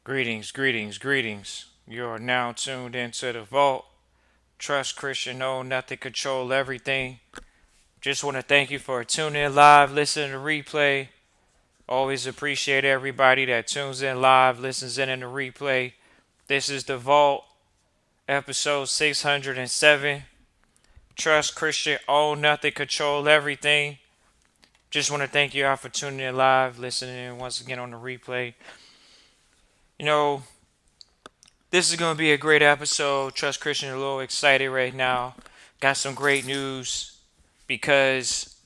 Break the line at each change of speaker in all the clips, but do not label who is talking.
Greetings, greetings, greetings. You are now tuned into the vault. Trust Christian, know nothing, control everything. Just want to thank you for tuning in live, listening to replay. Always appreciate everybody that tunes in live, listens in the replay. This is the vault, episode 607. Trust Christian, own nothing, control everything. Just want to thank you all for tuning in live, listening in once again on the replay. You know, This is going to be a great episode. Trust Christian a little excited right now. Got some great news because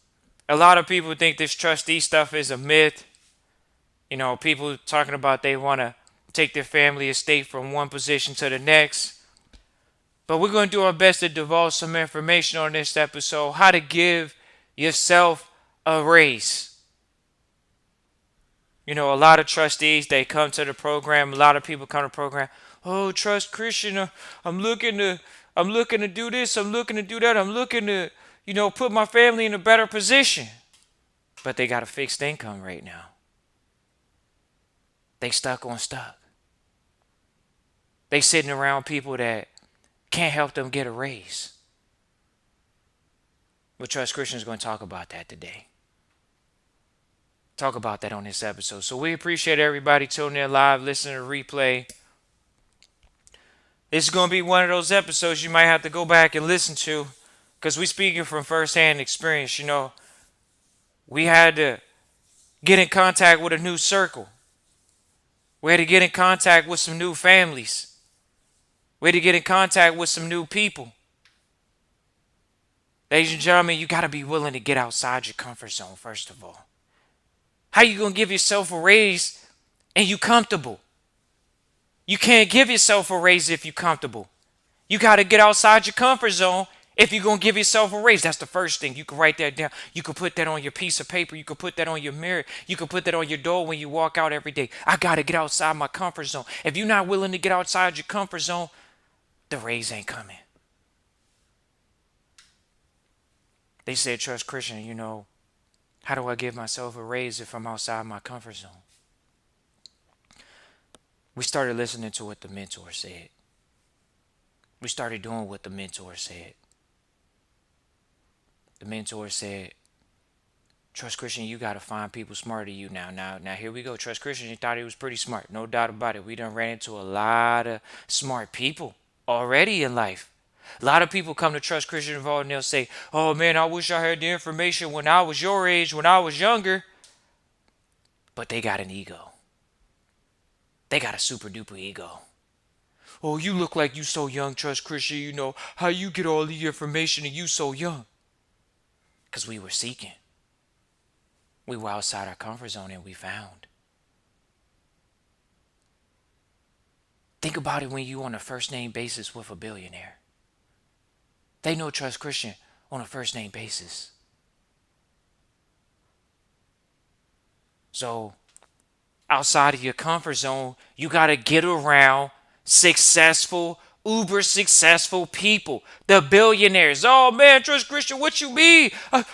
a lot of people think this trustee stuff is a myth. People talking about they want to take their family estate from one position to the next. But we're going to do our best to divulge some information on this episode, how to give yourself a raise. A lot of trustees, they come to the program. A lot of people come to the program. Oh, Trust Christian, I'm looking to, I'm looking to do this. I'm looking to do that. I'm looking to, put my family in a better position. But they got a fixed income right now. They stuck on stuck. They sitting around people that can't help them get a raise. But Trust Christian is going to talk about that today. Talk about that on this episode. So we appreciate everybody tuning in live, listening to replay. This is going to be one of those episodes you might have to go back and listen to because we speaking from firsthand experience. We had to get in contact with a new circle. We had to get in contact with some new families. We had to get in contact with some new people. Ladies and gentlemen, you got to be willing to get outside your comfort zone, first of all. How you going to give yourself a raise and you comfortable? You can't give yourself a raise if you're comfortable. You got to get outside your comfort zone if you're going to give yourself a raise. That's the first thing. You can write that down. You can put that on your piece of paper. You can put that on your mirror. You can put that on your door when you walk out every day. I got to get outside my comfort zone. If you're not willing to get outside your comfort zone, the raise ain't coming. They said, Trust Christian, how do I give myself a raise if I'm outside my comfort zone? We started listening to what the mentor said. We started doing what the mentor said. The mentor said, Trust Christian, you got to find people smarter than you now. Now, here we go. Trust Christian, you thought he was pretty smart. No doubt about it. We done ran into a lot of smart people already in life. A lot of people come to Trust Christian Involved and they'll say, oh man, I wish I had the information when I was your age, when I was younger. But they got an ego. They got a super duper ego. Oh, you look like you so young, Trust Christian. How you get all the information and you so young? Because we were seeking. We were outside our comfort zone and we found. Think about it when you on a first name basis with a billionaire. They know Trust Christian on a first name basis. So outside of your comfort zone, you got to get around successful, uber successful people. The billionaires. Oh man, Trust Christian, what you mean? I'm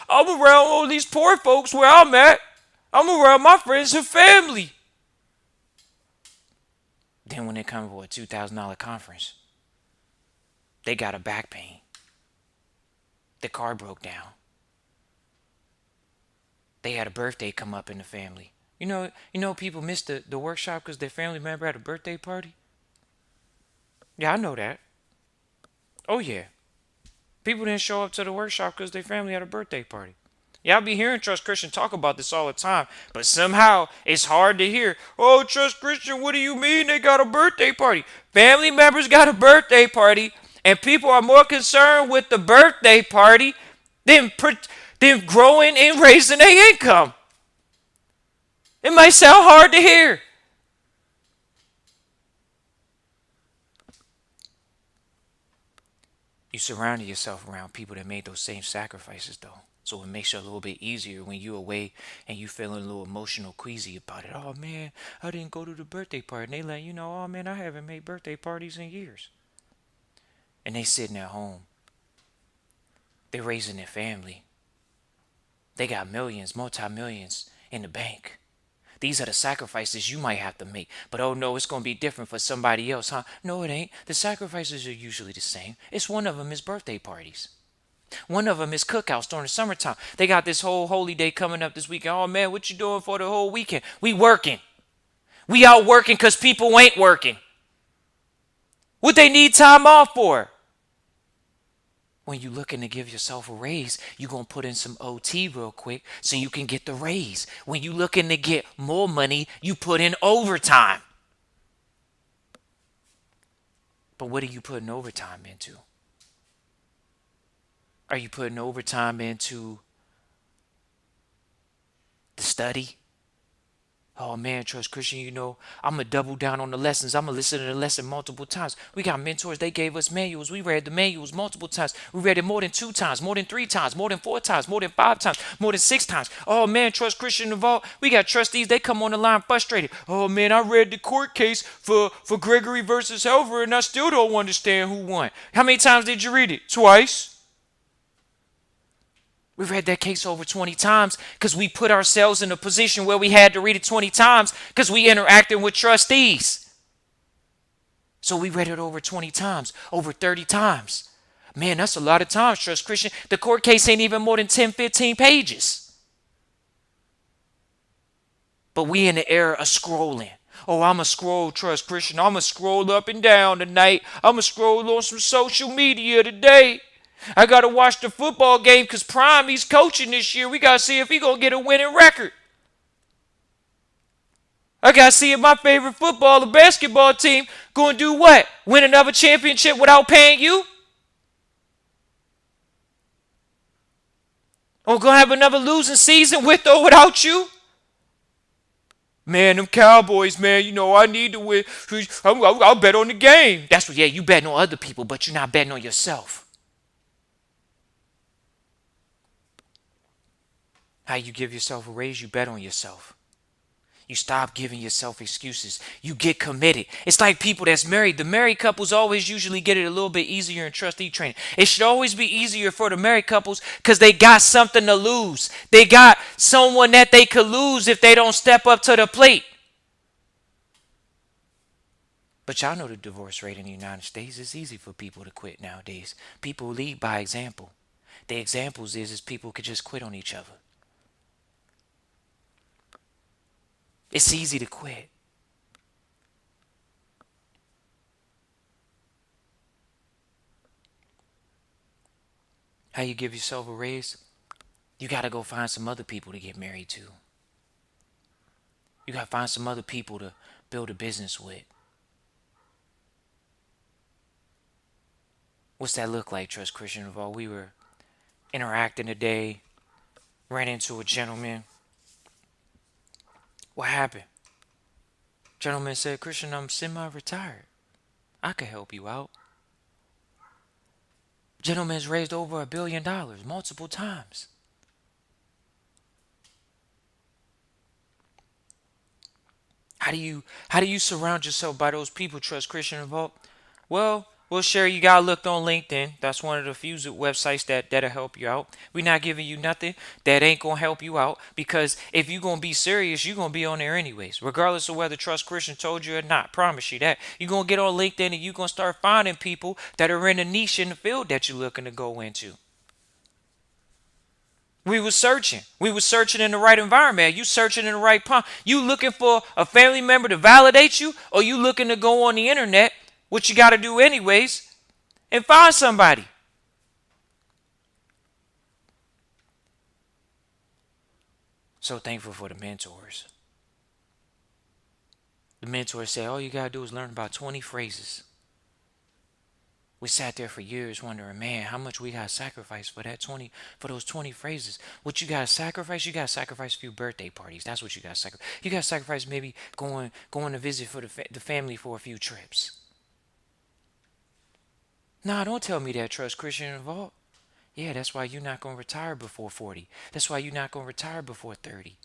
around all these poor folks where I'm at. I'm around my friends and family. Then when they come for a $2,000 conference, they got a back pain. The car broke down. They had a birthday come up in the family. People miss the workshop because their family member had a birthday party. Yeah, I know that. Oh yeah, people didn't show up to the workshop because their family had a birthday party. Yeah, I be hearing Trust Christian talk about this all the time, but somehow it's hard to hear. Oh, Trust Christian, what do you mean they got a birthday party? Family members got a birthday party, and people are more concerned with the birthday party than growing and raising their income. It might sound hard to hear. You surrounded yourself around people that made those same sacrifices, though. So it makes it a little bit easier when you're away and you feeling a little emotional queasy about it. Oh man, I didn't go to the birthday party. And they let you know, oh man, I haven't made birthday parties in years. And they sitting at home. They raising their family. They got millions, multi-millions in the bank. These are the sacrifices you might have to make. But oh no, it's going to be different for somebody else, huh? No, it ain't. The sacrifices are usually the same. It's one of them is birthday parties. One of them is cookouts during the summertime. They got this whole holy day coming up this weekend. Oh man, what you doing for the whole weekend? We working. We out working because people ain't working. What they need time off for? When you looking to give yourself a raise, you going to put in some OT real quick so you can get the raise. When you looking to get more money, you put in overtime. But what are you putting overtime into? Are you putting overtime into the study? Oh man, Trust Christian, I'm going to double down on the lessons. I'm going to listen to the lesson multiple times. We got mentors. They gave us manuals. We read the manuals multiple times. We read it more than 2 times, more than 3 times, more than 4 times, more than 5 times, more than 6 times. Oh man, Trust Christian involved. We got trustees. They come on the line frustrated. Oh man, I read the court case for Gregory versus Helver and I still don't understand who won. How many times did you read it? Twice. We read that case over 20 times because we put ourselves in a position where we had to read it 20 times because we interacting with trustees. So we read it over 20 times, over 30 times. Man, that's a lot of times, Trust Christian. The court case ain't even more than 10, 15 pages. But we in the era of scrolling. Oh, I'm going to scroll, Trust Christian. I'm going to scroll up and down tonight. I'm going to scroll on some social media today. I got to watch the football game because Prime, he's coaching this year. We got to see if he going to get a winning record. I got to see if my favorite football or basketball team going to do what? Win another championship without paying you? Or going to have another losing season with or without you? Man, them Cowboys, man, I need to win. I'll bet on the game. That's what, yeah, you betting on other people, but you're not betting on yourself. How you give yourself a raise, you bet on yourself. You stop giving yourself excuses. You get committed. It's like people that's married. The married couples always usually get it a little bit easier in trustee training. It should always be easier for the married couples because they got something to lose. They got someone that they could lose if they don't step up to the plate. But y'all know the divorce rate in the United States. It's easy for people to quit nowadays. People lead by example. The examples is people could just quit on each other. It's easy to quit. How you give yourself a raise? You got to go find some other people to get married to. You got to find some other people to build a business with. What's that look like, Trust Christian Revolt? We were interacting today, ran into a gentleman. What happened? Gentleman said, Christian, I'm semi-retired. I could help you out. Gentleman's raised over $1 billion multiple times. How do you surround yourself by those people, Trust Christian Revolt? Well, we'll share. You got looked on LinkedIn. That's one of the few websites that'll help you out. We're not giving you nothing that ain't gonna help you out because if you're gonna be serious, you're gonna be on there anyways, regardless of whether Trust Christian told you or not. Promise you that. You're gonna get on LinkedIn and you're gonna start finding people that are in a niche in the field that you're looking to go into. We were searching. We were searching in the right environment. You searching in the right pond. You looking for a family member to validate you, or you looking to go on the internet, which you got to do anyways, and find somebody. So thankful for the mentors. The mentors say all you got to do is learn about 20 phrases. We sat there for years wondering, man, how much we got to sacrifice for those 20 phrases. What you got to sacrifice? You got to sacrifice a few birthday parties. That's what you got to sacrifice. You got to sacrifice maybe going to visit for the family for a few trips. Nah, don't tell me that, Trust Christian Revolt. Yeah, that's why you're not going to retire before 40. That's why you're not going to retire before 30.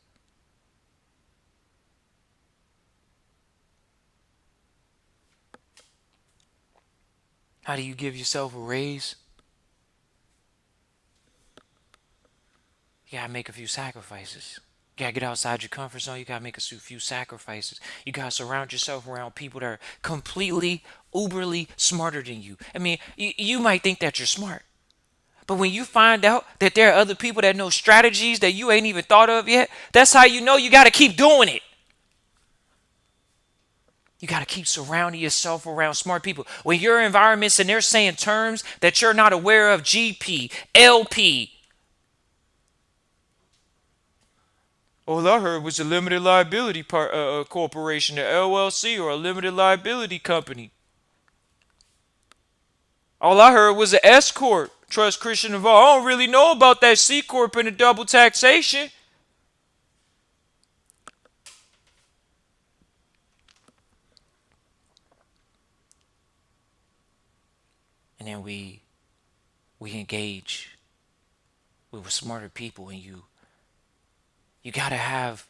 How do you give yourself a raise? You gotta make a few sacrifices. You gotta get outside your comfort zone. You gotta make a few sacrifices. You gotta surround yourself around people that are completely, uberly smarter than you. I mean, you might think that you're smart, but when you find out that there are other people that know strategies that you ain't even thought of yet, that's how you know you gotta keep doing it. You got to keep surrounding yourself around smart people. When you're in environments and they're saying terms that you're not aware of, GP, LP. All I heard was a limited liability corporation, an LLC, or a limited liability company. All I heard was an S corp, Trust Christian involved. I don't really know about that C corp and the double taxation. And then we engage with smarter people, and you got to have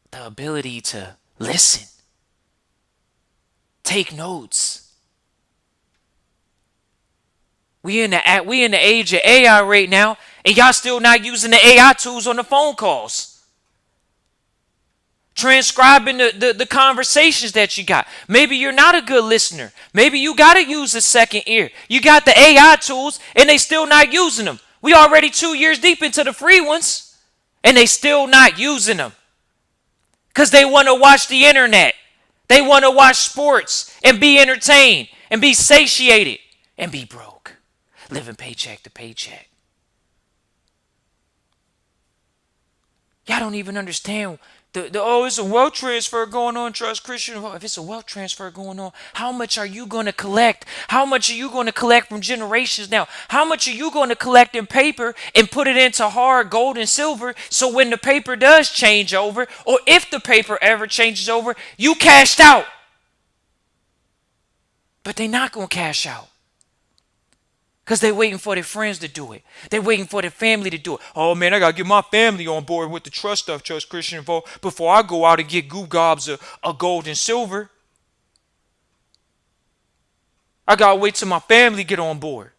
the ability to listen, take notes. We in the age of AI right now, and y'all still not using the AI tools on the phone calls. Transcribing the conversations that you got. Maybe you're not a good listener. Maybe you got to use a second ear. You got the AI tools, and they still not using them. We already 2 years deep into the free ones, and they still not using them. Because they want to watch the internet. They want to watch sports and be entertained and be satiated and be broke. Living paycheck to paycheck. Y'all don't even understand it's a wealth transfer going on, Trust Christian. If it's a wealth transfer going on, how much are you going to collect? How much are you going to collect from generations now? How much are you going to collect in paper and put it into hard gold and silver, so when the paper does change over, or if the paper ever changes over, you cashed out? But they're not going to cash out. Because they're waiting for their friends to do it. They're waiting for their family to do it. Oh, man, I got to get my family on board with the trust stuff, Trust Christian involved, before I go out and get goo gobs of gold and silver. I got to wait till my family get on board.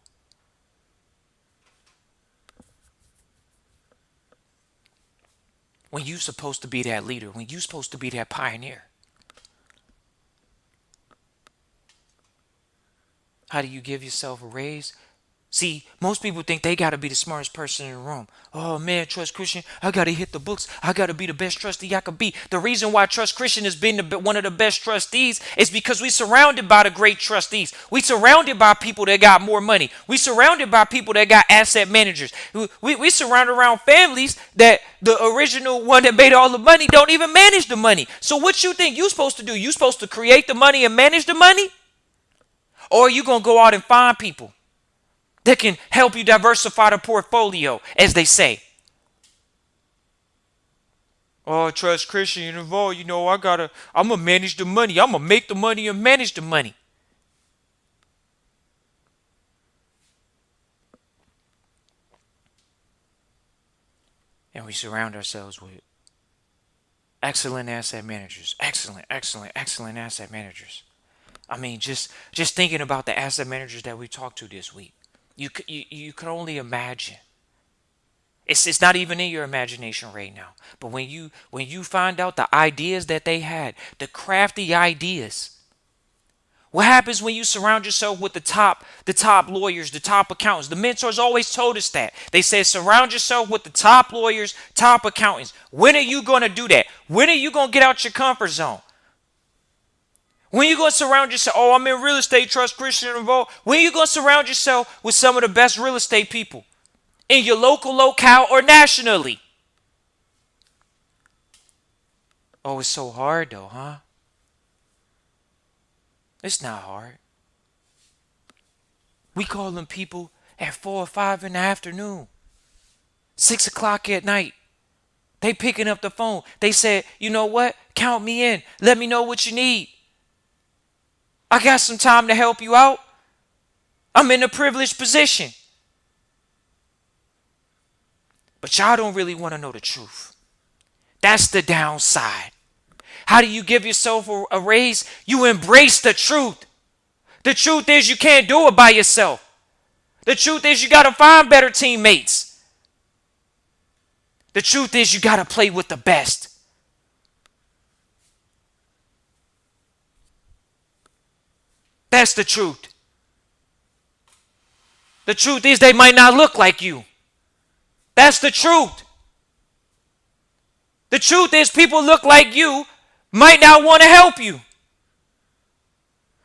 When you're supposed to be that leader, when you're supposed to be that pioneer. How do you give yourself a raise? See, most people think they got to be the smartest person in the room. Oh, man, Trust Christian, I got to hit the books. I got to be the best trustee I could be. The reason why Trust Christian has been one of the best trustees is because we surrounded by the great trustees. We surrounded by people that got more money. We surrounded by people that got asset managers. We surrounded around families that the original one that made all the money don't even manage the money. So what you think you're supposed to do? You supposed to create the money and manage the money? Or are you going to go out and find people that can help you diversify the portfolio, as they say? Oh, Trust Christian involved, I'm going to manage the money. I'm going to make the money and manage the money. And we surround ourselves with excellent asset managers. Excellent asset managers. I mean, just thinking about the asset managers that we talked to this week. You can only imagine. It's not even in your imagination right now. But when you find out the ideas that they had, the crafty ideas. What happens when you surround yourself with the top lawyers, the top accountants? The mentors always told us that. They said surround yourself with the top lawyers, top accountants. When are you going to do that? When are you going to get out your comfort zone? When you going to surround yourself? Oh, I'm in real estate, Trust Christian involved. When you going to surround yourself with some of the best real estate people in your local locale or nationally? Oh, it's so hard though, huh? It's not hard. We call them people at 4 or 5 in the afternoon, 6 o'clock at night. They picking up the phone. They said, you know what? Count me in. Let me know what you need. I got some time to help you out. I'm in a privileged position. But y'all don't really want to know the truth. That's the downside. How do you give yourself a raise? You embrace the truth. The truth is you can't do it by yourself. The truth is you got to find better teammates. The truth is you got to play with the best. That's the truth. The truth is they might not look like you. That's the truth. The truth is people look like you might not want to help you.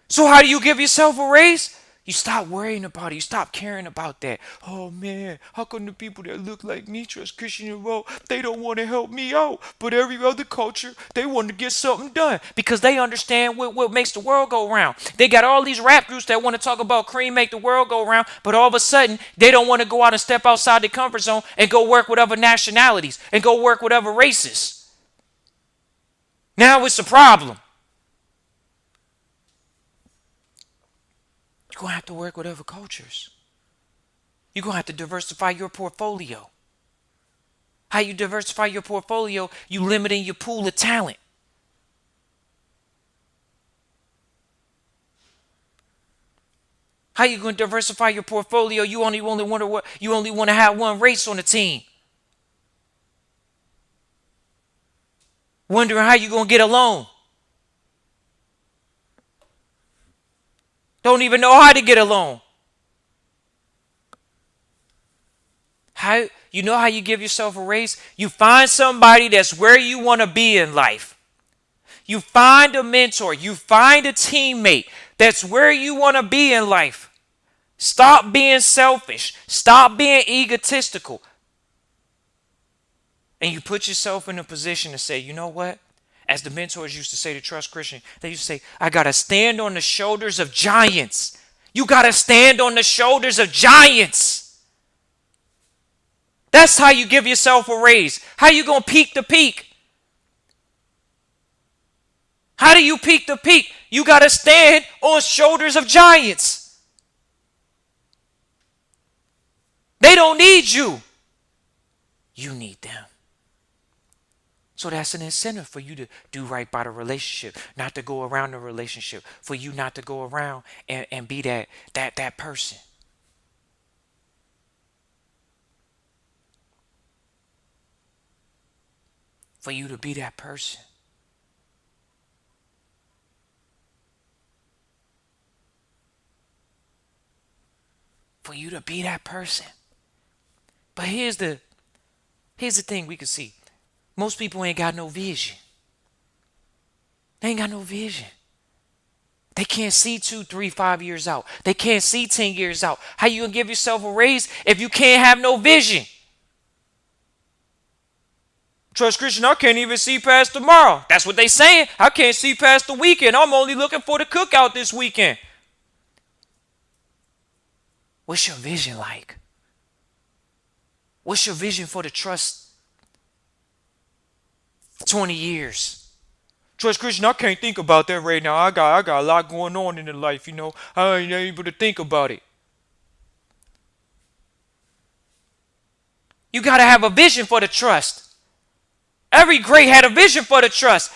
So how do you give yourself a raise? You stop worrying about it. You stop caring about that. Oh man, how come the people that look like me, Trust Christian and Roll, they don't want to help me out? But every other culture, they want to get something done because they understand what makes the world go round. They got all these rap groups that want to talk about cream make the world go round, but all of a sudden, they don't want to go out and step outside the comfort zone and go work with other nationalities and go work with other races. Now it's a problem. You're going to have to work with other cultures. You're going to have to diversify your portfolio. How you diversify your portfolio, you limiting your pool of talent. How you going to diversify your portfolio? You only want to have one race on the team. Wondering how you going to get along. Don't even know how to get along. How you give yourself a raise? You find somebody that's where you want to be in life. You find a mentor. You find a teammate that's where you want to be in life. Stop being selfish. Stop being egotistical. And you put yourself in a position to say, you know what? As the mentors used to say to Trust Christian, they used to say, I got to stand on the shoulders of giants. You got to stand on the shoulders of giants. That's how you give yourself a raise. How you going to peak the peak? How do you peak the peak? You got to stand on shoulders of giants. They don't need you. You need them. So that's an incentive for you to do right by the relationship, not to go around the relationship, for you not to go around and be that person. For you to be that person. For you to be that person. But here's the thing we can see. Most people ain't got no vision. They ain't got no vision. They can't see 2, 3, 5 years out. They can't see 10 years out. How you gonna give yourself a raise if you can't have no vision? Trust Christian, I can't even see past tomorrow. That's what they saying. I can't see past the weekend. I'm only looking for the cookout this weekend. What's your vision like? What's your vision for the trust 20 years? Trust Christian, I can't think about that right now. I got a lot going on in the life, I ain't able to think about it. You got to have a vision for the trust. Every great had a vision for the trust.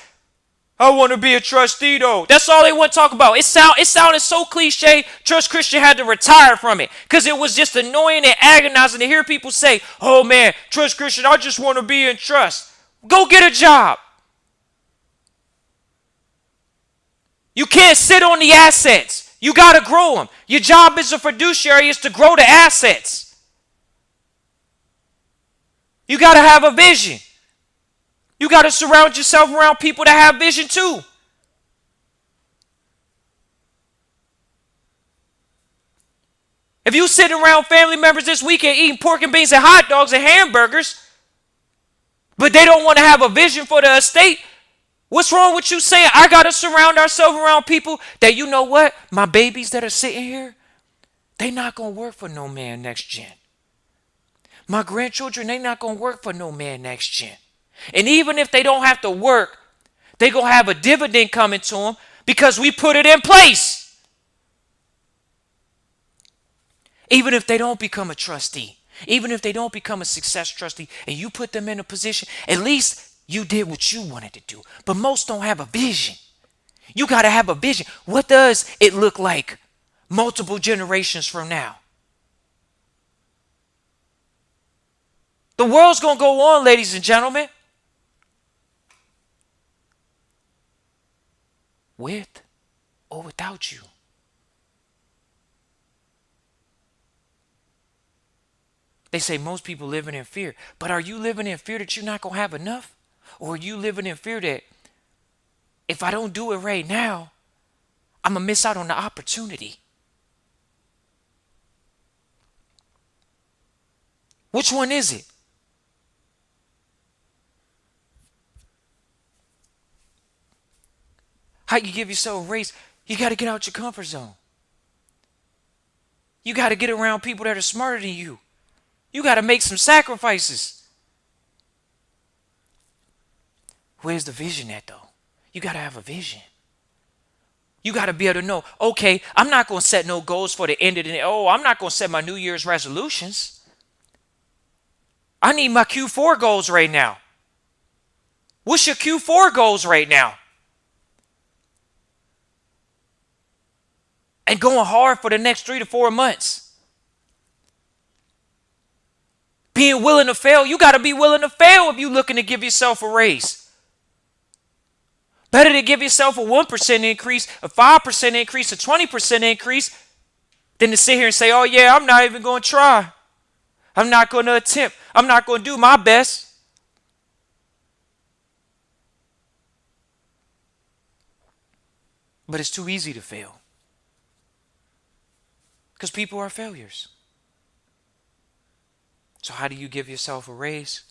I want to be a trustee though. That's all they want to talk about. It sounded so cliche. Trust Christian had to retire from it because it was just annoying and agonizing to hear people say, oh man, Trust Christian, I just want to be in trust. Go get a job. You can't sit on the assets. You got to grow them. Your job as a fiduciary is to grow the assets. You got to have a vision. You got to surround yourself around people that have vision too. If you sitting around family members this weekend eating pork and beans and hot dogs and hamburgers, but they don't want to have a vision for the estate, what's wrong with you saying, I got to surround ourselves around people that, you know what, my babies that are sitting here, they not going to work for no man next gen. My grandchildren, they not going to work for no man next gen. And even if they don't have to work, they going to have a dividend coming to them because we put it in place. Even if they don't become a trustee, even if they don't become a success trustee and you put them in a position, at least you did what you wanted to do. But most don't have a vision. You got to have a vision. What does it look like multiple generations from now? The world's going to go on, ladies and gentlemen, with or without you. They say most people living in fear. But are you living in fear that you're not going to have enough? Or are you living in fear that if I don't do it right now, I'm going to miss out on the opportunity? Which one is it? How you give yourself a raise? You got to get out your comfort zone. You got to get around people that are smarter than you. You got to make some sacrifices. Where's the vision at, though? You got to have a vision. You got to be able to know, okay, I'm not going to set no goals for the end of the day. Oh, I'm not going to set my New Year's resolutions. I need my Q4 goals right now. What's your Q4 goals right now? And going hard for the next 3 to 4 months. Being willing to fail. You got to be willing to fail if you're looking to give yourself a raise. Better to give yourself a 1% increase, a 5% increase, a 20% increase than to sit here and say, oh yeah, I'm not even going to try. I'm not going to attempt. I'm not going to do my best. But it's too easy to fail. Because people are failures. So how do you give yourself a raise?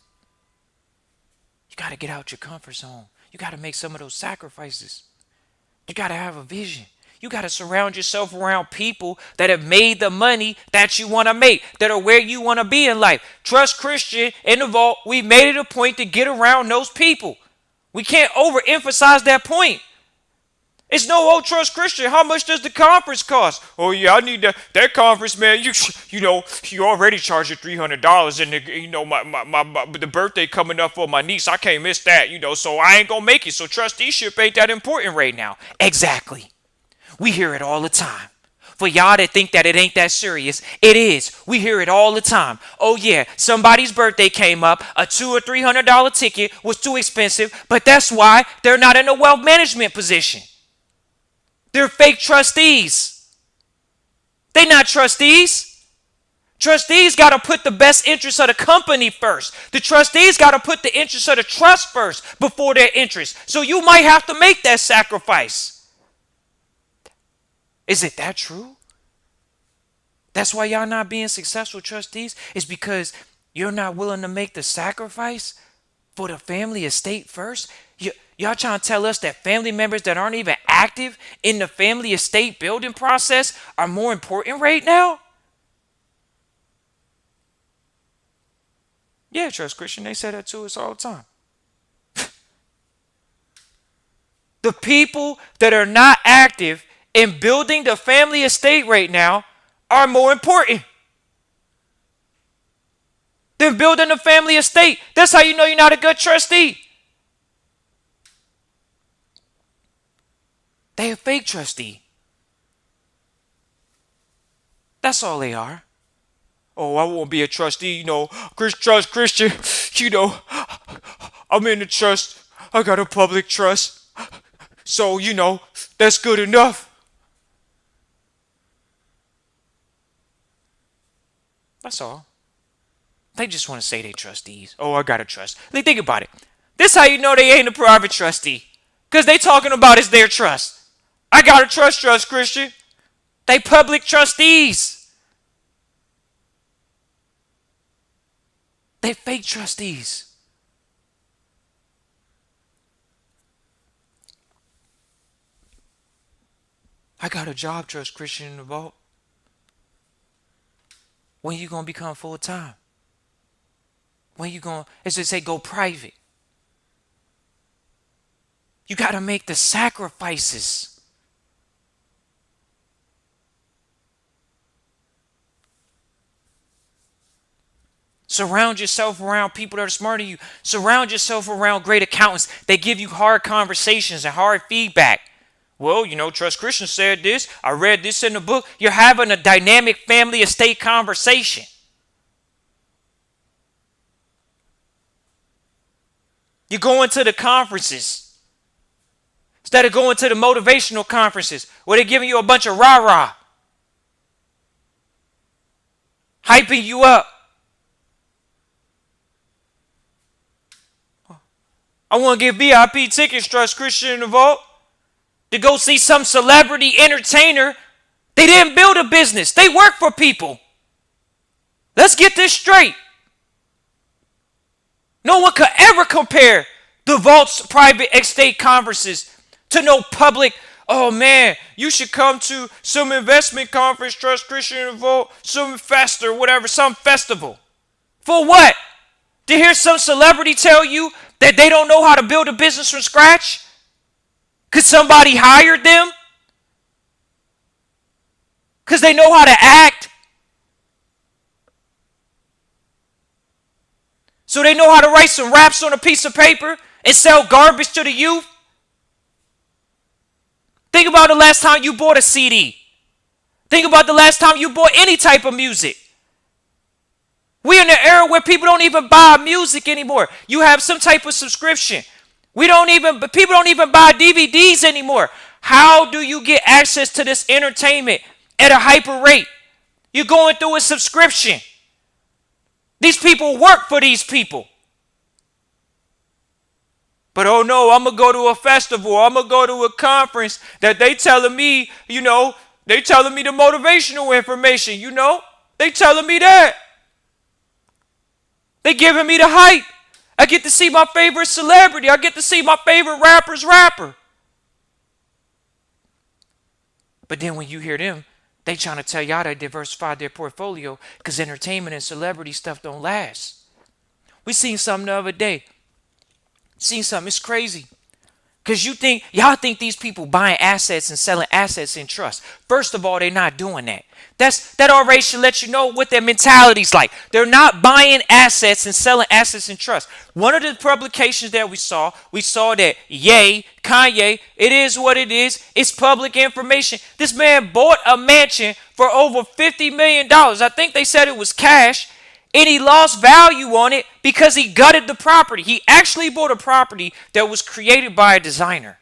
You got to get out your comfort zone. You got to make some of those sacrifices. You got to have a vision. You got to surround yourself around people that have made the money that you want to make, that are where you want to be in life. Trust Christian in the vault, we've made it a point to get around those people. We can't overemphasize that point. It's no old Trust Christian. How much does the conference cost? Oh yeah, I need that conference, man. You already charged you $300, and the birthday coming up for my niece. I can't miss that. So I ain't gonna make it. So trusteeship ain't that important right now. Exactly. We hear it all the time. For y'all that think that it ain't that serious, it is. We hear it all the time. Oh yeah, somebody's birthday came up. A $200 or $300 ticket was too expensive, but that's why they're not in a wealth management position. They're fake trustees. They're not trustees. Trustees got to put the best interests of the company first. The trustees got to put the interests of the trust first before their interests. So you might have to make that sacrifice. Is it that true? That's why y'all not being successful trustees, is because you're not willing to make the sacrifice for the family estate first. Y'all trying to tell us that family members that aren't even active in the family estate building process are more important right now? Yeah, Trust Christian, they say that to us all the time. The people that are not active in building the family estate right now are more important than building the family estate. That's how you know you're not a good trustee. They a fake trustee. That's all they are. Oh, I won't be a trustee, Trust Christian, I'm in the trust. I got a public trust. So, that's good enough. That's all. They just want to say they trustees. Oh, I got a trust. Think about it. This how you know they ain't a private trustee. Because they talking about it's their trust. I got a Trust Christian. They public trustees. They fake trustees. I got a job, Trust Christian, in the vault. When you going to become full time? When you going, as they say, go private? You got to make the sacrifices. Surround yourself around people that are smarter than you. Surround yourself around great accountants. They give you hard conversations and hard feedback. Well, Trust Christian said this. I read this in the book. You're having a dynamic family estate conversation. You're going to the conferences instead of going to the motivational conferences where they're giving you a bunch of rah-rah, hyping you up. I want to give VIP tickets, Trust Christian in the Vault, to go see some celebrity entertainer. They didn't build a business. They work for people. Let's get this straight. No one could ever compare the Vault's private estate conferences to no public, oh man, you should come to some investment conference, Trust Christian in the Vault, some fest or whatever, some festival. For what? To hear some celebrity tell you that they don't know how to build a business from scratch? Because somebody hired them? Because they know how to act? So they know how to write some raps on a piece of paper and sell garbage to the youth? Think about the last time you bought a CD. Think about the last time you bought any type of music. We're in an era where people don't even buy music anymore. You have some type of subscription. People don't even buy DVDs anymore. How do you get access to this entertainment at a hyper rate? You're going through a subscription. These people work for these people. But oh no, I'm going to go to a festival. I'm going to go to a conference that they telling me, they telling me the motivational information, They telling me that. They giving me the hype. I get to see my favorite celebrity. I get to see my favorite rapper's rapper. But then when you hear them, they trying to tell y'all they diversified their portfolio because entertainment and celebrity stuff don't last. We seen something the other day. It's crazy. Because y'all think these people buying assets and selling assets in trust. First of all, they're not doing that. That already should let you know what their mentality's like. They're not buying assets and selling assets in trust. One of the publications that we saw that Kanye, it is what it is. It's public information. This man bought a mansion for over $50 million. I think they said it was cash. And he lost value on it because he gutted the property. He actually bought a property that was created by a designer.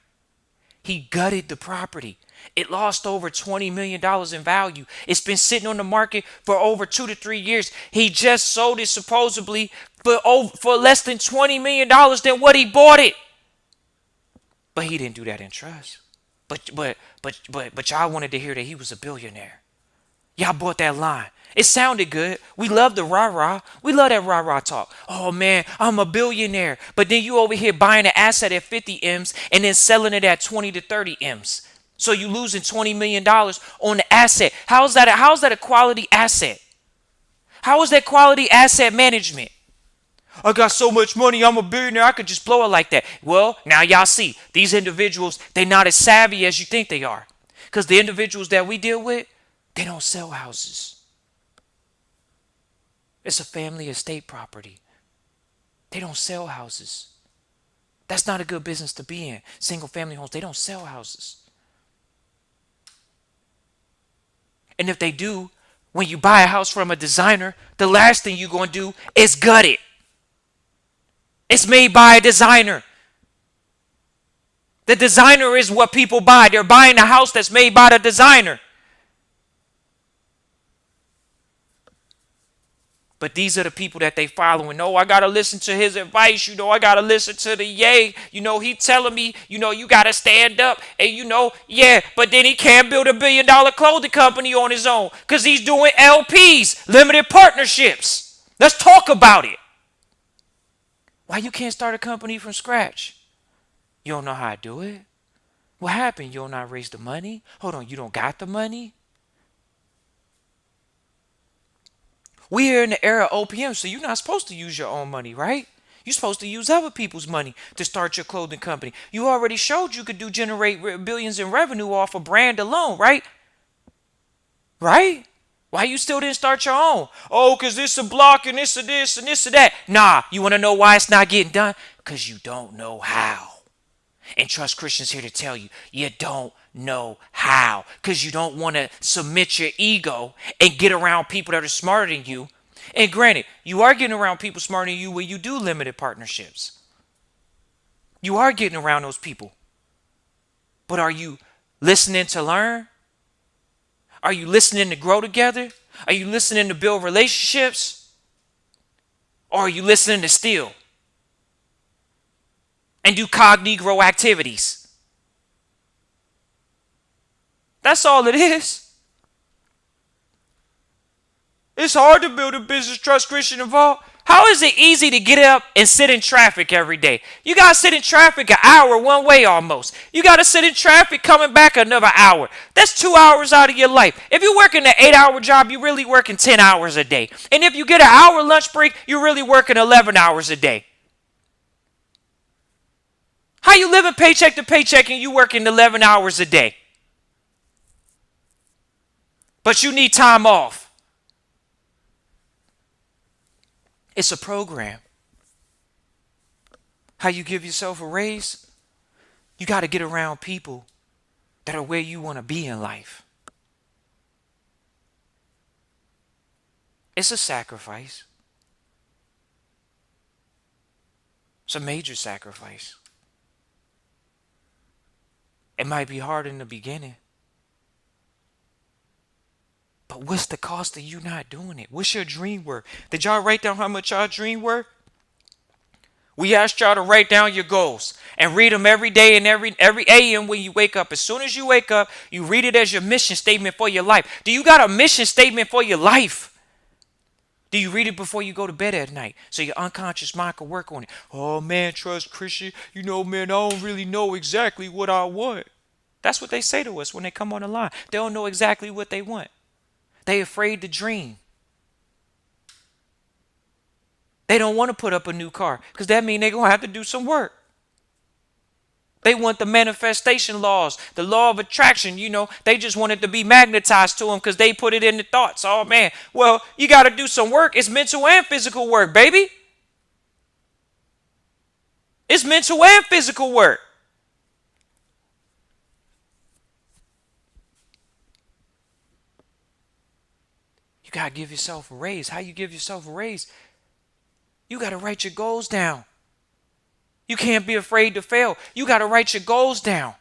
He gutted the property. It lost over $20 million in value. It's been sitting on the market for over 2 to 3 years. He just sold it supposedly for less than $20 million than what he bought it. But he didn't do that in trust. But y'all wanted to hear that he was a billionaire. Y'all bought that line. It sounded good. We love the rah-rah. We love that rah-rah talk. Oh, man, I'm a billionaire. But then you over here buying an asset at 50 M's and then selling it at 20 to 30 M's. So you losing $20 million on the asset. How's that a quality asset? How is that quality asset management? I got so much money, I'm a billionaire, I could just blow it like that. Well, now y'all see, these individuals, they're not as savvy as you think they are. Because the individuals that we deal with, they don't sell houses. It's a family estate property. They don't sell houses. That's not a good business to be in. Single family homes, they don't sell houses. And if they do, when you buy a house from a designer, the last thing you're going to do is gut it. It's made by a designer. The designer is what people buy. They're buying a house that's made by the designer. But these are the people that they following. No, I got to listen to his advice. I got to listen to the yay. He telling me, you got to stand up. And, but then he can't build $1 billion clothing company on his own because he's doing LPs, limited partnerships. Let's talk about it. Why you can't start a company from scratch? You don't know how to do it? What happened? You don't know how to raise the money? Hold on, you don't got the money? We're in the era of OPM, so you're not supposed to use your own money, right? You're supposed to use other people's money to start your clothing company. You already showed you could generate billions in revenue off a brand alone, right? Right? Why you still didn't start your own? Oh, because this a block and this a this and this a that. Nah, you want to know why it's not getting done? Because you don't know how. And Trust Christian's here to tell you, you don't know how. Because you don't want to submit your ego and get around people that are smarter than you. And granted, you are getting around people smarter than you when you do limited partnerships. You are getting around those people. But are you listening to learn? Are you listening to grow together? Are you listening to build relationships? Or are you listening to steal and do cognegro activities? That's all it is. It's hard to build a business, trust Christian involved. How is it easy to get up and sit in traffic every day? You got to sit in traffic an hour one way almost. You got to sit in traffic coming back another hour. That's 2 hours out of your life. If you're working an 8-hour job, you're really working 10 hours a day. And if you get an hour lunch break, you're really working 11 hours a day. How you living paycheck to paycheck and you working 11 hours a day? But you need time off. It's a program. How you give yourself a raise? You got to get around people that are where you want to be in life. It's a sacrifice. It's a major sacrifice. It might be hard in the beginning. But what's the cost of you not doing it? What's your dream worth? Did y'all write down how much y'all dream worth? We asked y'all to write down your goals and read them every day and every AM when you wake up. As soon as you wake up, you read it as your mission statement for your life. Do you got a mission statement for your life? Do you read it before you go to bed at night so your unconscious mind can work on it? Oh man, trust Christian. Man, I don't really know exactly what I want. That's what they say to us when they come on the line. They don't know exactly what they want. They afraid to dream. They don't want to put up a new car because that means they're going to have to do some work. They want the manifestation laws, the law of attraction. They just want it to be magnetized to them because they put it in the thoughts. Oh, man. Well, you got to do some work. It's mental and physical work, baby. It's mental and physical work. You got to give yourself a raise. How you give yourself a raise? You got to write your goals down. You can't be afraid to fail. You got to write your goals down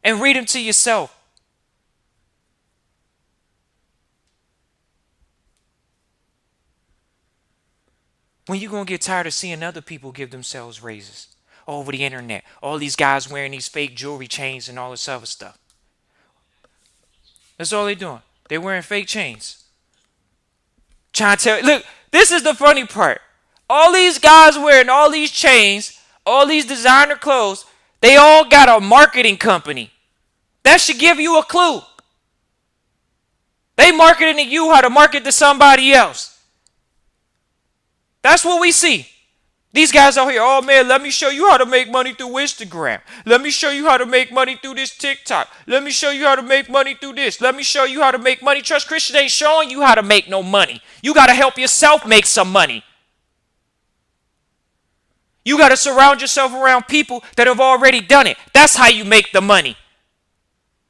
and read them to yourself. When you going to get tired of seeing other people give themselves raises over the internet? All these guys wearing these fake jewelry chains and all this other stuff. That's all they're doing. They're wearing fake chains. Trying to tell you, look, this is the funny part. All these guys wearing all these chains, all these designer clothes, they all got a marketing company. That should give you a clue. They marketing to you how to market to somebody else. That's what we see. These guys out here, oh man, let me show you how to make money through Instagram. Let me show you how to make money through this TikTok. Let me show you how to make money through this. Let me show you how to make money. Trust Christian ain't showing you how to make no money. You got to help yourself make some money. You got to surround yourself around people that have already done it. That's how you make the money.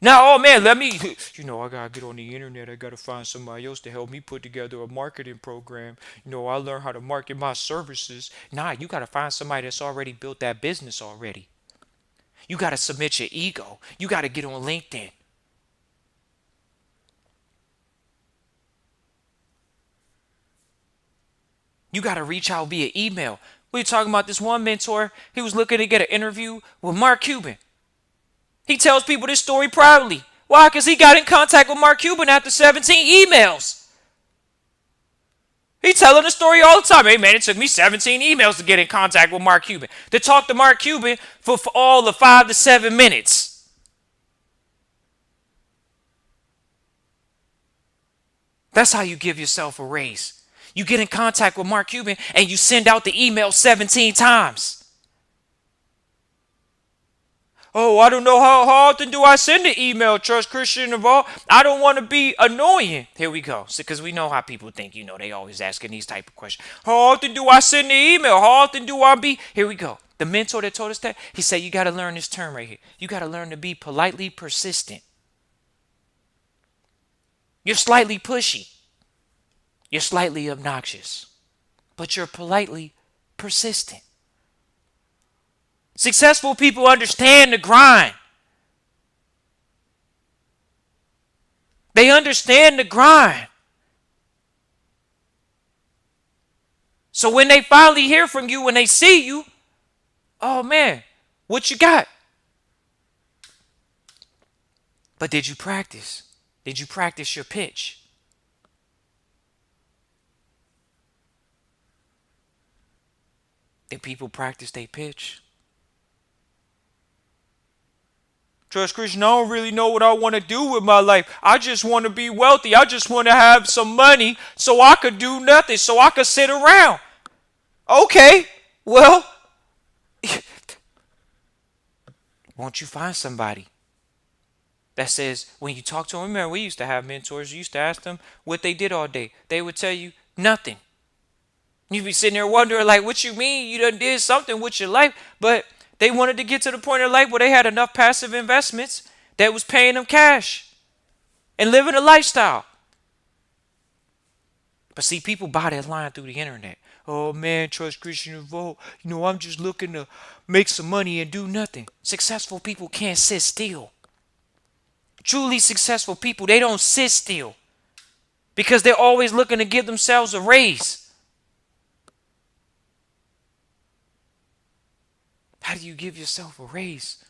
Now, oh man, I got to get on the internet. I got to find somebody else to help me put together a marketing program. I learned how to market my services. Nah, you got to find somebody that's already built that business already. You got to submit your ego. You got to get on LinkedIn. You got to reach out via email. We were talking about this one mentor. He was looking to get an interview with Mark Cuban. He tells people this story proudly. Why? Because he got in contact with Mark Cuban after 17 emails. He's telling the story all the time. Hey, man, it took me 17 emails to get in contact with Mark Cuban. To talk to Mark Cuban for all the 5 to 7 minutes. That's how you give yourself a raise. You get in contact with Mark Cuban and you send out the email 17 times. Oh, I don't know how often do I send an email, Trust Christian involved. I don't want to be annoying. Here we go. Because we know how people think, they always asking these type of questions. How often do I send the email? How often do I be? Here we go. The mentor that told us that, he said, you got to learn this term right here. You got to learn to be politely persistent. You're slightly pushy. You're slightly obnoxious. But you're politely persistent. Successful people understand the grind. They understand the grind. So when they finally hear from you, when they see you, oh man, what you got? But did you practice? Did you practice your pitch? Did people practice their pitch? Trust Christian, I don't really know what I want to do with my life. I just want to be wealthy. I just want to have some money so I could do nothing, so I could sit around. Okay, well, won't you find somebody that says, when you talk to them, remember we used to have mentors, you used to ask them what they did all day. They would tell you nothing. You'd be sitting there wondering, like, what you mean? You done did something with your life, but they wanted to get to the point in life where they had enough passive investments that was paying them cash and living a lifestyle. But see, people buy that line through the internet. Oh man, trust Christian and vote. I'm just looking to make some money and do nothing. Successful people can't sit still. Truly successful people, they don't sit still because they're always looking to give themselves a raise. How do you give yourself a raise?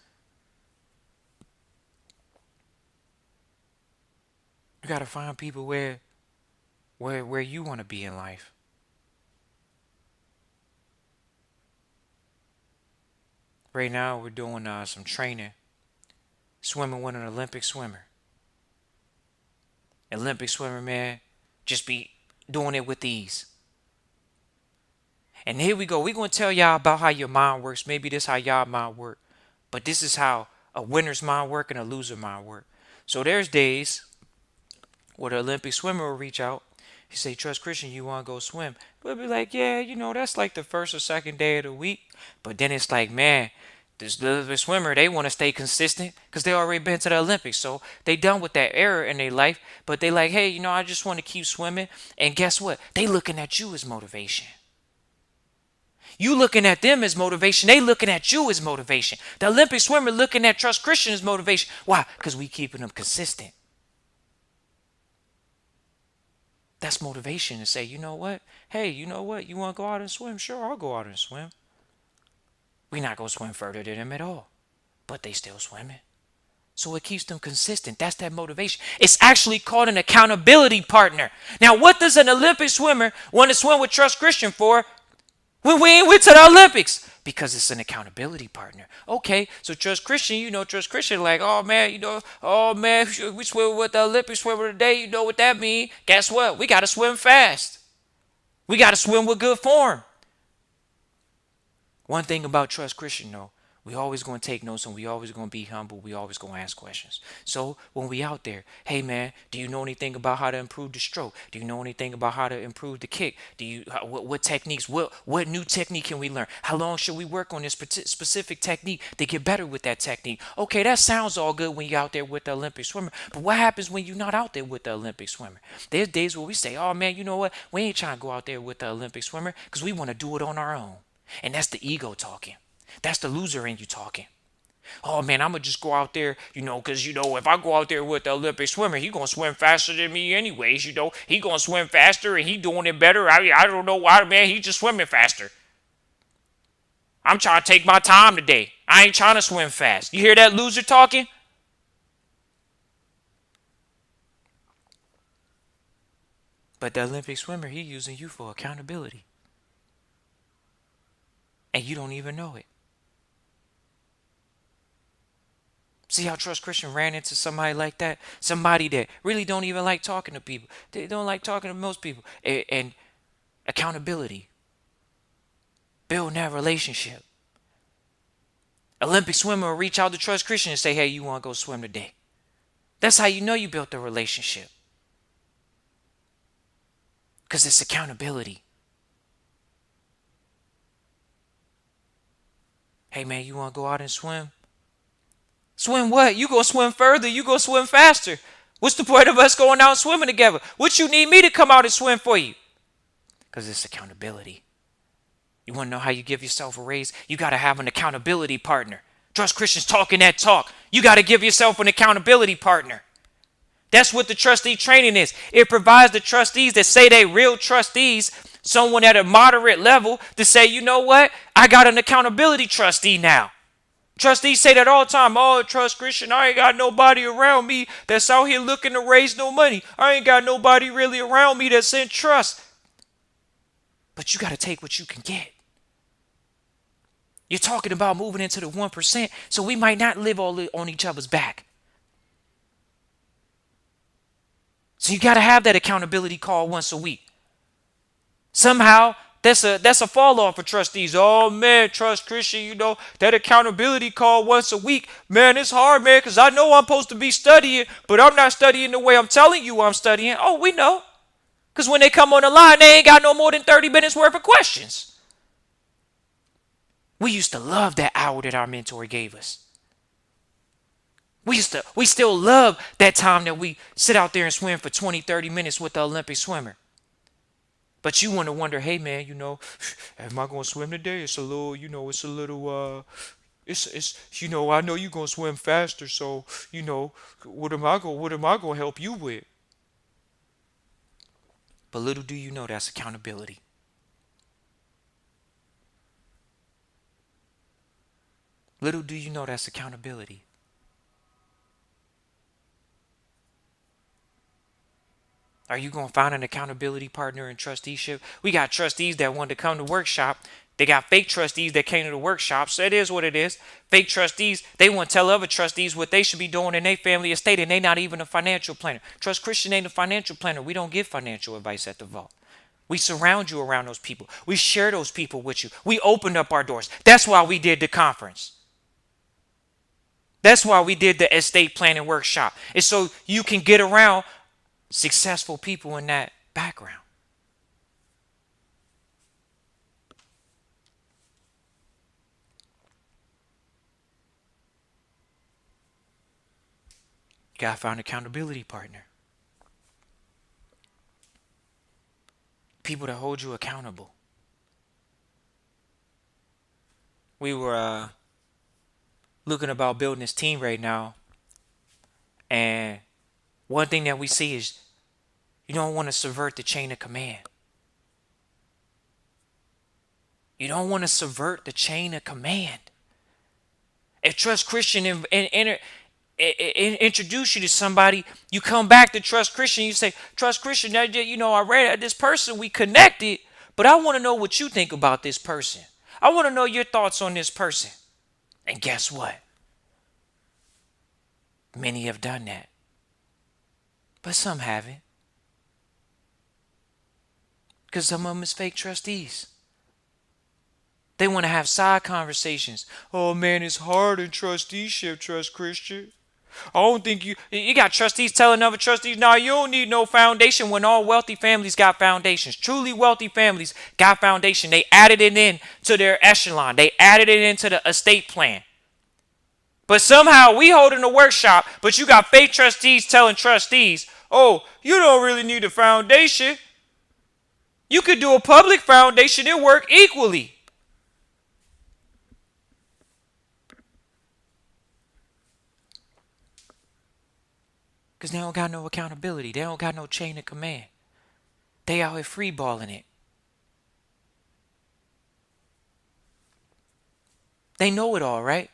You got to find people where you want to be in life. Right now, we're doing some training, swimming with an Olympic swimmer. Olympic swimmer, man, just be doing it with ease. And here we go. We're going to tell y'all about how your mind works. Maybe this is how y'all mind work. But this is how a winner's mind work and a loser mind work. So there's days where the Olympic swimmer will reach out. He say, Trust Christian, you want to go swim? We'll be like, yeah, that's like the first or second day of the week. But then it's like, man, the swimmer, they want to stay consistent because they already been to the Olympics. So they done with that era in their life. But they like, hey, I just want to keep swimming. And guess what? They looking at you as motivation. You looking at them as motivation. They looking at you as motivation. The Olympic swimmer looking at Trust Christian as motivation. Why? Because we keeping them consistent. That's motivation to say, you know what? Hey, you know what? You want to go out and swim? Sure, I'll go out and swim. We're not going to swim further than them at all. But they still swimming. So it keeps them consistent. That's that motivation. It's actually called an accountability partner. Now, what does an Olympic swimmer want to swim with Trust Christian for when we ain't went to the Olympics? Because it's an accountability partner. Okay, so Trust Christian, Trust Christian like, oh man, we swim with the Olympic swimmer today. You know what that means? Guess what? We got to swim fast. We got to swim with good form. One thing about Trust Christian, though, we always going to take notes and we always going to be humble. We always going to ask questions. So when we out there, hey man, do you know anything about how to improve the stroke? Do you know anything about how to improve the kick? What techniques, what new technique can we learn? How long should we work on this specific technique to get better with that technique? Okay, that sounds all good when you're out there with the Olympic swimmer. But what happens when you're not out there with the Olympic swimmer? There's days where we say, oh man, you know what? We ain't trying to go out there with the Olympic swimmer because we want to do it on our own. And that's the ego talking. That's the loser in you talking. Oh man, I'm gonna just go out there, because if I go out there with the Olympic swimmer, he gonna swim faster than me anyways. He gonna swim faster and he doing it better. I don't know why, man. He just swimming faster. I'm trying to take my time today. I ain't trying to swim fast. You hear that loser talking? But the Olympic swimmer, he using you for accountability, and you don't even know it. See how Trust Christian ran into somebody like that? Somebody that really don't even like talking to people. They don't like talking to most people. And accountability. Building that relationship. Olympic swimmer will reach out to Trust Christian and say, hey, you want to go swim today? That's how you know you built a relationship. Because it's accountability. Hey, man, you want to go out and swim? Swim what? You go swim further. You go swim faster. What's the point of us going out and swimming together? What you need me to come out and swim for you? Because it's accountability. You want to know how you give yourself a raise? You got to have an accountability partner. Trust Christians talking that talk. You got to give yourself an accountability partner. That's what the trustee training is. It provides the trustees that say they real trustees, someone at a moderate level, to say, you know what? I got an accountability trustee now. Trustees say that all the time. Oh, trust Christian, I ain't got nobody around me that's out here looking to raise no money. I ain't got nobody really around me that's in trust. But you got to take what you can get. You're talking about moving into the 1%, so we might not live all on each other's back. So you got to have that accountability call once a week. Somehow, that's a fall off for trustees. Oh, man, Trust Christian, you know, that accountability call once a week. Man, it's hard, man, because I know I'm supposed to be studying, but I'm not studying the way I'm telling you I'm studying. Oh, we know. Because when they come on the line, they ain't got no more than 30 minutes worth of questions. We used to love that hour that our mentor gave us. We still love that time that we sit out there and swim for 20, 30 minutes with the Olympic swimmer. But you want to wonder, hey man, you know, am I going to swim today? It's a little, you know, I know you're going to swim faster. So, you know, what am I going to help you with? But little do you know that's accountability. Little do you know that's accountability. Are you going to find an accountability partner in trusteeship? We got trustees that want to come to workshop. They got fake trustees that came to the workshop. So it is what it is. Fake trustees, they want to tell other trustees what they should be doing in their family estate, and they not even a financial planner. Trust Christian ain't a financial planner. We don't give financial advice at the vault. We surround you around those people. We share those people with you. We opened up our doors. That's why we did the conference. That's why we did the estate planning workshop. It's so you can get around successful people in that background. You gotta find an accountability partner. People that hold you accountable. We were looking about building this team right now, and one thing that we see is you don't want to subvert the chain of command. You don't want to subvert the chain of command. If Trust Christian introduce you to somebody, you come back to Trust Christian, you say, Trust Christian, you know, I read this person, we connected, but I want to know what you think about this person. I want to know your thoughts on this person. And guess what? Many have done that. But some haven't. Because some of them is fake trustees. They want to have side conversations. Oh man, it's hard in trusteeship, Trust Christian. I don't think you got trustees telling other trustees, nah, you don't need no foundation, when all wealthy families got foundations. Truly wealthy families got foundation. They added it in to their echelon. They added it into the estate plan. But somehow we holding a workshop, but you got fake trustees telling trustees, oh, you don't really need a foundation. You could do a public foundation and work equally. Because they don't got no accountability. They don't got no chain of command. They out here freeballing it. They know it all, right?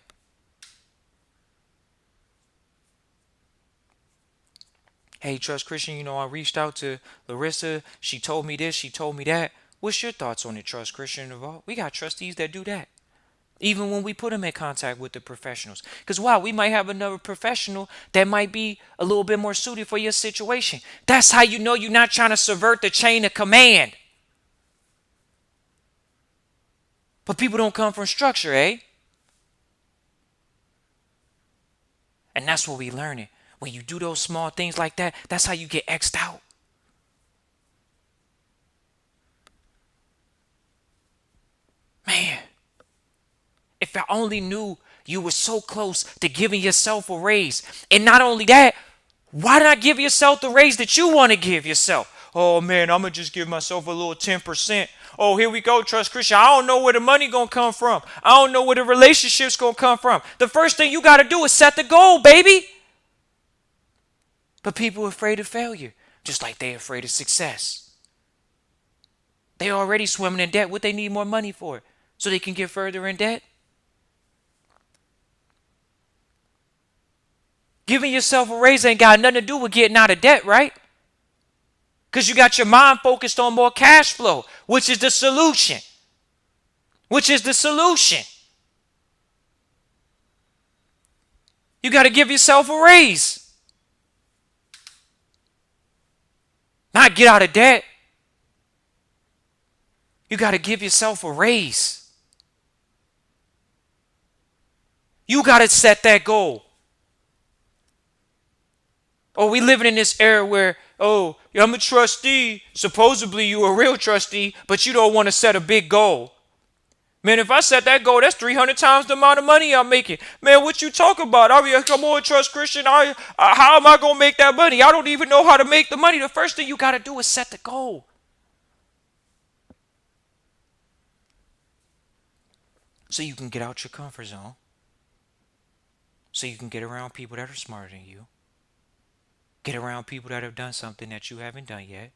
Hey, Trust Christian, you know, I reached out to Larissa. She told me this, she told me that. What's your thoughts on it, Trust Christian? We got trustees that do that. Even when we put them in contact with the professionals. Because wow, we might have another professional that might be a little bit more suited for your situation. That's how you know you're not trying to subvert the chain of command. But people don't come from structure, eh? And that's what we learning. When you do those small things like that, that's how you get X'd out. Man, if I only knew you were so close to giving yourself a raise. And not only that, why not give yourself the raise that you want to give yourself? Oh man, I'm gonna just give myself a little 10%. Oh, here we go, Trust Christian. I don't know where the money gonna come from. I don't know where the relationship's gonna come from. The first thing you gotta do is set the goal, baby. But people are afraid of failure, just like they're afraid of success. They already swimming in debt. What they need more money for? So they can get further in debt? Giving yourself a raise ain't got nothing to do with getting out of debt, right? Because you got your mind focused on more cash flow, which is the solution. Which is the solution. You got to give yourself a raise. Not get out of debt. You got to give yourself a raise. You got to set that goal. Oh, we living in this era where, oh, I'm a trustee. Supposedly you a real trustee, but you don't want to set a big goal. Man, if I set that goal, that's 300 times the amount of money I'm making. Man, what you talking about? I mean, come on, Trust Christian. How am I going to make that money? I don't even know how to make the money. The first thing you got to do is set the goal. So you can get out your comfort zone. So you can get around people that are smarter than you. Get around people that have done something that you haven't done yet.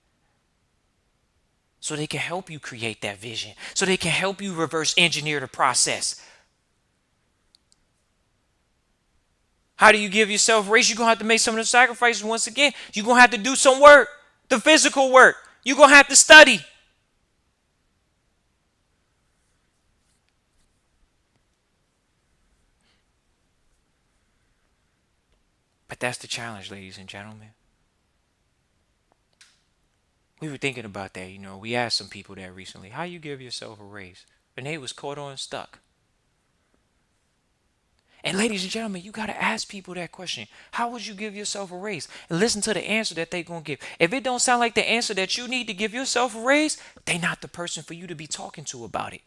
So they can help you create that vision. So they can help you reverse engineer the process. How do you give yourself a raise? You're going to have to make some of the sacrifices once again. You're going to have to do some work, the physical work. You're going to have to study. But that's the challenge, ladies and gentlemen. We were thinking about that, We asked some people that recently, how you give yourself a raise? And they was caught on stuck. And ladies and gentlemen, you got to ask people that question. How would you give yourself a raise? And listen to the answer that they going to give. If it don't sound like the answer that you need to give yourself a raise, they not the person for you to be talking to about it.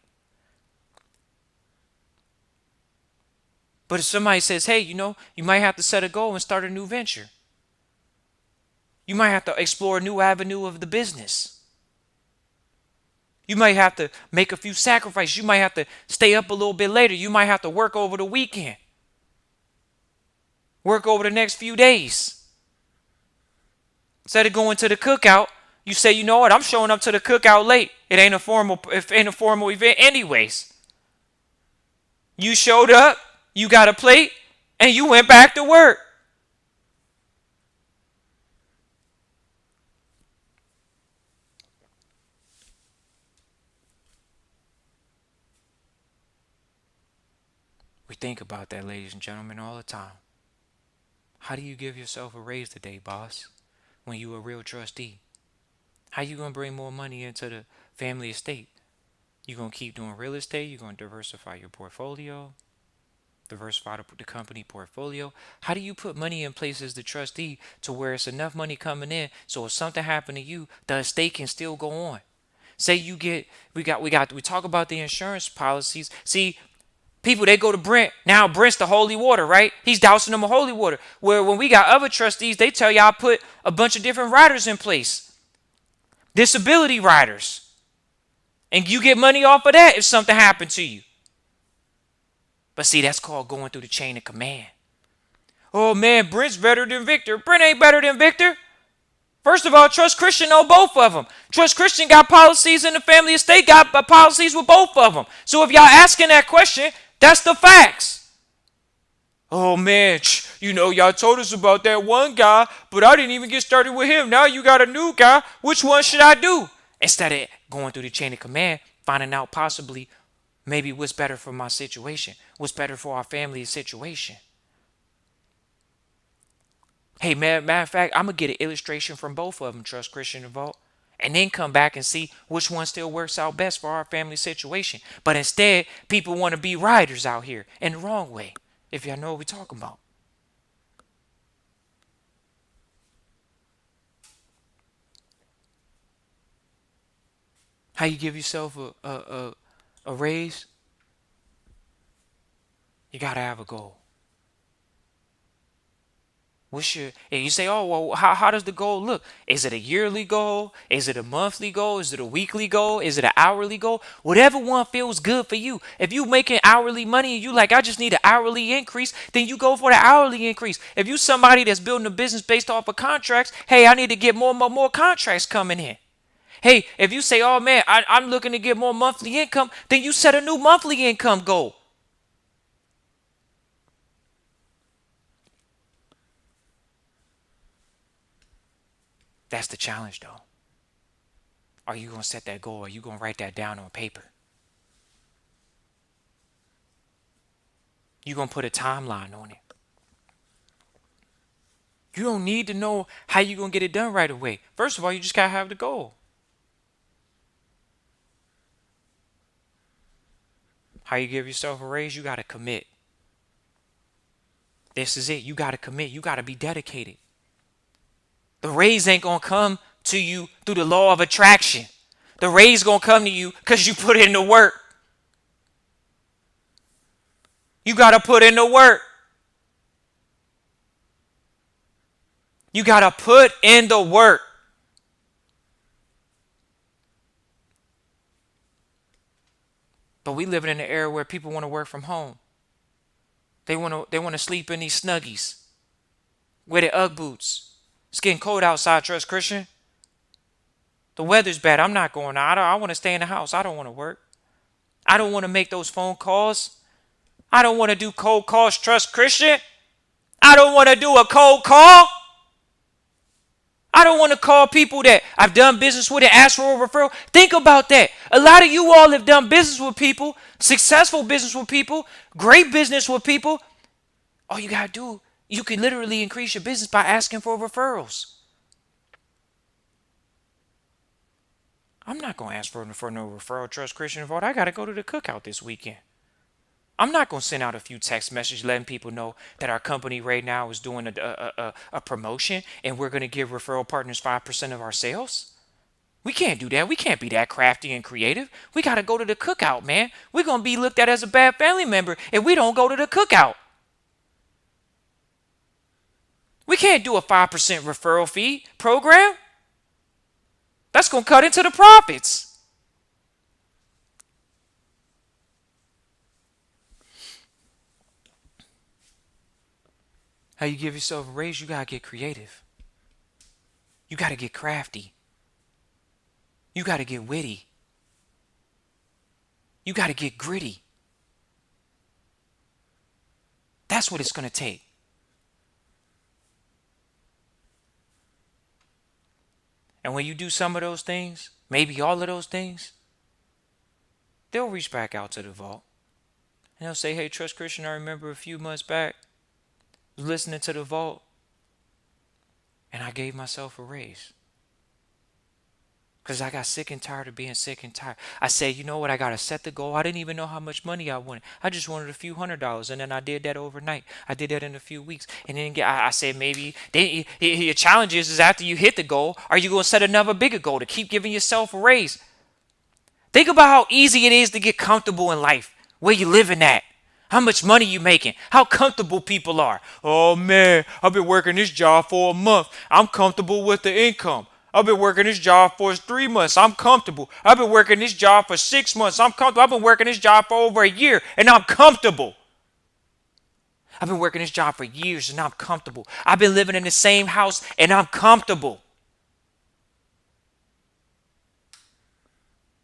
But if somebody says, hey, you might have to set a goal and start a new venture. You might have to explore a new avenue of the business. You might have to make a few sacrifices. You might have to stay up a little bit later. You might have to work over the weekend. Work over the next few days. Instead of going to the cookout, you say, you know what, I'm showing up to the cookout late. It ain't a formal event anyways. You showed up, you got a plate, and you went back to work. We think about that, ladies and gentlemen, all the time. How do you give yourself a raise today, boss, when you a real trustee? How you going to bring more money into the family estate? You going to keep doing real estate? You going to diversify your portfolio? Diversify the company portfolio? How do you put money in place as the trustee to where it's enough money coming in so if something happened to you, the estate can still go on? Say you get, we talk about the insurance policies. See, people, they go to Brent. Now Brent's the holy water, right? He's dousing them with holy water. Where when we got other trustees, they tell y'all put a bunch of different riders in place. Disability riders. And you get money off of that if something happened to you. But see, that's called going through the chain of command. Oh man, Brent's better than Victor. Brent ain't better than Victor. First of all, Trust Christian know both of them. Trust Christian got policies in the family estate, got policies with both of them. So if y'all asking that question, that's the facts. Oh man, y'all told us about that one guy, but I didn't even get started with him. Now you got a new guy. Which one should I do? Instead of going through the chain of command, finding out possibly maybe what's better for my situation, what's better for our family's situation. Hey, matter of fact, I'm going to get an illustration from both of them, Trust Christian and Vault, and then come back and see which one still works out best for our family situation. But instead, people want to be riders out here in the wrong way, if y'all know what we're talking about. How you give yourself a raise? You got to have a goal. And you say, oh, well, how does the goal look? Is it a yearly goal? Is it a monthly goal? Is it a weekly goal? Is it an hourly goal? Whatever one feels good for you. If you making hourly money and you like, I just need an hourly increase, then you go for the hourly increase. If you somebody that's building a business based off of contracts, hey, I need to get more contracts coming in. Hey, if you say, oh man, I'm looking to get more monthly income, then you set a new monthly income goal. That's the challenge though. Are you going to set that goal? Are you going to write that down on paper? You going to put a timeline on it. You don't need to know how you're going to get it done right away. First of all, you just got to have the goal. How you give yourself a raise? You got to commit. This is it. You got to commit. You got to be dedicated. The raise ain't going to come to you through the law of attraction. The raise going to come to you because you put in the work. You got to put in the work. You got to put in the work. But we living in an era where people want to work from home. They want to sleep in these snuggies. Wear their Ugg boots. It's getting cold outside, Trust Christian. The weather's bad. I'm not going out. I want to stay in the house. I don't want to work. I don't want to make those phone calls. I don't want to do cold calls, Trust Christian. I don't want to do a cold call. I don't want to call people that I've done business with and ask for a referral. Think about that. A lot of you all have done business with people, successful business with people, great business with people. All you got to do, you can literally increase your business by asking for referrals. I'm not going to ask for no referral, Trust Christian Vault. I got to go to the cookout this weekend. I'm not going to send out a few text messages letting people know that our company right now is doing a promotion and we're going to give referral partners 5% of our sales. We can't do that. We can't be that crafty and creative. We got to go to the cookout, man. We're going to be looked at as a bad family member if we don't go to the cookout. We can't do a 5% referral fee program. That's going to cut into the profits. How you give yourself a raise, you got to get creative. You got to get crafty. You got to get witty. You got to get gritty. That's what it's going to take. And when you do some of those things, maybe all of those things, they'll reach back out to the vault. And they'll say, hey, Trust Christian, I remember a few months back, I was listening to the vault, and I gave myself a raise. Because I got sick and tired of being sick and tired. I said, you know what? I got to set the goal. I didn't even know how much money I wanted. I just wanted a few $100s. And then I did that overnight. I did that in a few weeks. And then I said, maybe then your challenge is after you hit the goal, are you going to set another bigger goal to keep giving yourself a raise? Think about how easy it is to get comfortable in life. Where you living at? How much money you making? How comfortable people are. Oh man, I've been working this job for a month. I'm comfortable with the income. I've been working this job for 3 months. I'm comfortable. I've been working this job for 6 months. I'm comfortable. I've been working this job for over a year and I'm comfortable. I've been working this job for years and I'm comfortable. I've been living in the same house and I'm comfortable.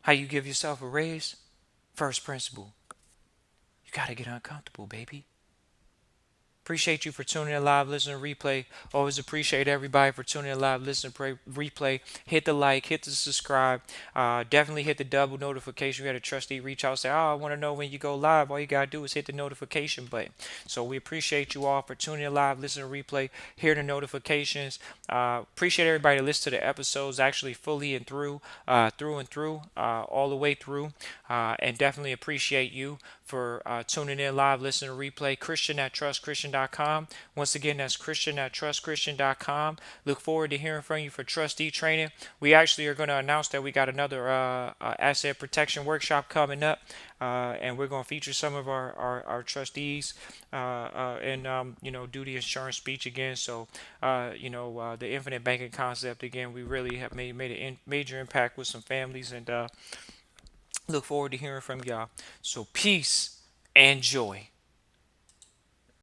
How you give yourself a raise? First principle. You got to get uncomfortable, baby. Appreciate you for tuning in live, listen, replay. Always appreciate everybody for tuning in live, listen, replay. Hit the like, hit the subscribe. Definitely hit the double notification. We had a trustee reach out, say, "Oh, I want to know when you go live." All you gotta do is hit the notification button. So we appreciate you all for tuning in live, listen, replay. Hear the notifications. Appreciate everybody that listens to the episodes actually fully and through, all the way through. And definitely appreciate you for tuning in live, listening to replay. Christian at trustchristian.com. Once again, that's Christian at trustchristian.com. Look forward to hearing from you for Trustee Training. We actually are going to announce that we got another asset protection workshop coming up. And we're going to feature some of our trustees and do the insurance speech again. So the infinite banking concept again, we really have made a major impact with some families, and look forward to hearing from y'all. So peace and joy.